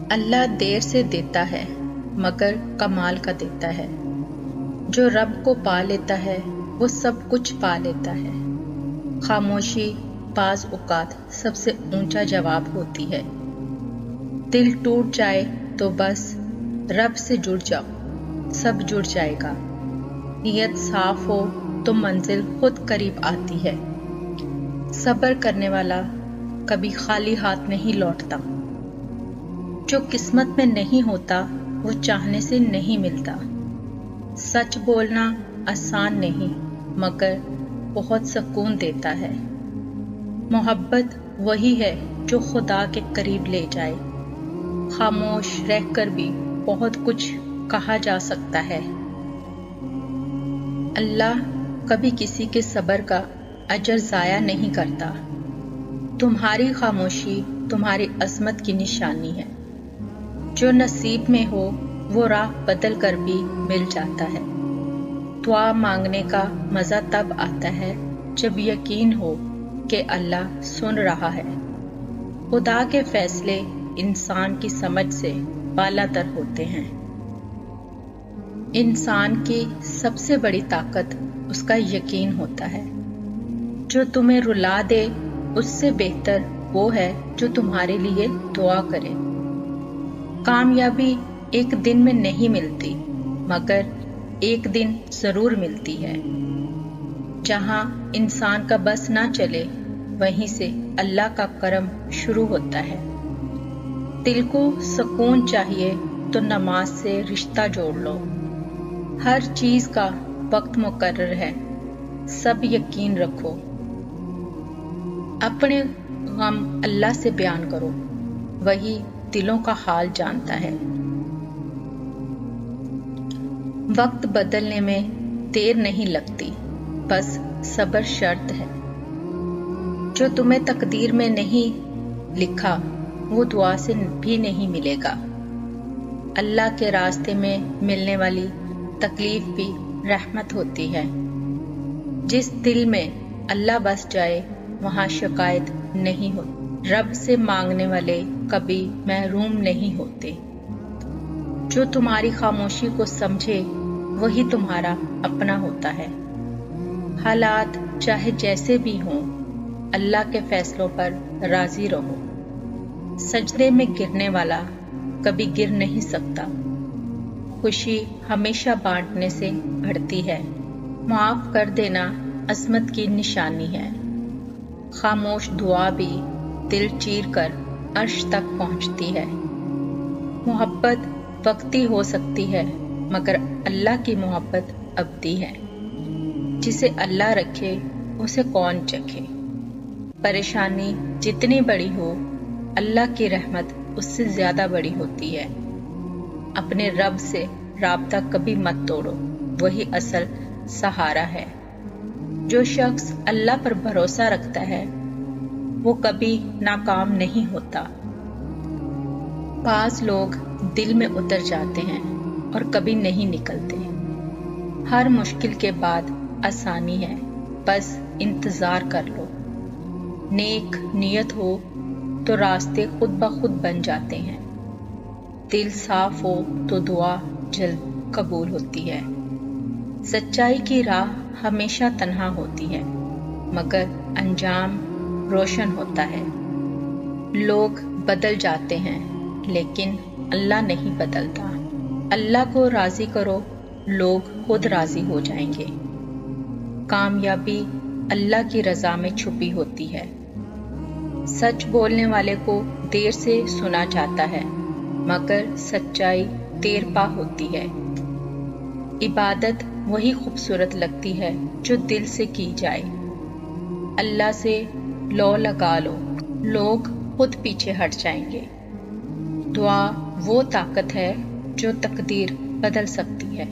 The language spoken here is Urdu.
اللہ دیر سے دیتا ہے مگر کمال کا دیتا ہے۔ جو رب کو پا لیتا ہے وہ سب کچھ پا لیتا ہے۔ خاموشی بعض اوقات سب سے اونچا جواب ہوتی ہے۔ دل ٹوٹ جائے تو بس رب سے جڑ جاؤ، سب جڑ جائے گا۔ نیت صاف ہو تو منزل خود قریب آتی ہے۔ صبر کرنے والا کبھی خالی ہاتھ نہیں لوٹتا۔ جو قسمت میں نہیں ہوتا وہ چاہنے سے نہیں ملتا۔ سچ بولنا آسان نہیں مگر بہت سکون دیتا ہے۔ محبت وہی ہے جو خدا کے قریب لے جائے۔ خاموش رہ کر بھی بہت کچھ کہا جا سکتا ہے۔ اللہ کبھی کسی کے صبر کا اجر ضائع نہیں کرتا۔ تمہاری خاموشی تمہاری عظمت کی نشانی ہے۔ جو نصیب میں ہو وہ راہ بدل کر بھی مل جاتا ہے۔ دعا مانگنے کا مزہ تب آتا ہے جب یقین ہو کہ اللہ سن رہا ہے۔ خدا کے فیصلے انسان کی سمجھ سے بالا تر ہوتے ہیں۔ انسان کی سب سے بڑی طاقت اس کا یقین ہوتا ہے۔ جو تمہیں رلا دے اس سے بہتر وہ ہے جو تمہارے لیے دعا کرے۔ کامیابی ایک دن میں نہیں ملتی مگر ایک دن ضرور ملتی ہے۔ جہاں انسان کا بس نہ چلے وہیں سے اللہ کا کرم شروع ہوتا ہے۔ دل کو سکون چاہیے تو نماز سے رشتہ جوڑ لو۔ ہر چیز کا وقت مقرر ہے، سب یقین رکھو۔ اپنے غم اللہ سے بیان کرو، وہی دلوں کا حال جانتا ہے۔ وقت بدلنے میں دیر نہیں لگتی، بس صبر شرط ہے۔ جو تمہیں تقدیر میں نہیں لکھا وہ دعا سے بھی نہیں ملے گا۔ اللہ کے راستے میں ملنے والی تکلیف بھی رحمت ہوتی ہے۔ جس دل میں اللہ بس جائے وہاں شکایت نہیں ہوتی۔ رب سے مانگنے والے کبھی محروم نہیں ہوتے۔ جو تمہاری خاموشی کو سمجھے وہی تمہارا اپنا ہوتا ہے۔ حالات چاہے جیسے بھی ہوں اللہ کے فیصلوں پر راضی رہو۔ سجدے میں گرنے والا کبھی گر نہیں سکتا۔ خوشی ہمیشہ بانٹنے سے بڑھتی ہے۔ معاف کر دینا عظمت کی نشانی ہے۔ خاموش دعا بھی دل چیر کر عرش تک پہنچتی ہے۔ محبت وقتی ہو سکتی ہے مگر اللہ کی محبت ابدی ہے۔ جسے اللہ رکھے اسے کون چکھے۔ پریشانی جتنی بڑی ہو اللہ کی رحمت اس سے زیادہ بڑی ہوتی ہے۔ اپنے رب سے رابطہ کبھی مت توڑو، وہی اصل سہارا ہے۔ جو شخص اللہ پر بھروسہ رکھتا ہے وہ کبھی ناکام نہیں ہوتا۔ بعض لوگ دل میں اتر جاتے ہیں اور کبھی نہیں نکلتے۔ ہر مشکل کے بعد آسانی ہے، بس انتظار کر لو۔ نیک نیت ہو تو راستے خود بخود بن جاتے ہیں۔ دل صاف ہو تو دعا جلد قبول ہوتی ہے۔ سچائی کی راہ ہمیشہ تنہا ہوتی ہے مگر انجام روشن ہوتا ہے۔ لوگ بدل جاتے ہیں لیکن اللہ نہیں بدلتا۔ اللہ کو راضی کرو، لوگ خود راضی ہو جائیں گے۔ کامیابی اللہ کی رضا میں چھپی ہوتی ہے۔ سچ بولنے والے کو دیر سے سنا جاتا ہے مگر سچائی دیر پا ہوتی ہے۔ عبادت وہی خوبصورت لگتی ہے جو دل سے کی جائے۔ اللہ سے لو لگا لو، لوگ خود پیچھے ہٹ جائیں گے۔ دعا وہ طاقت ہے جو تقدیر بدل سکتی ہے۔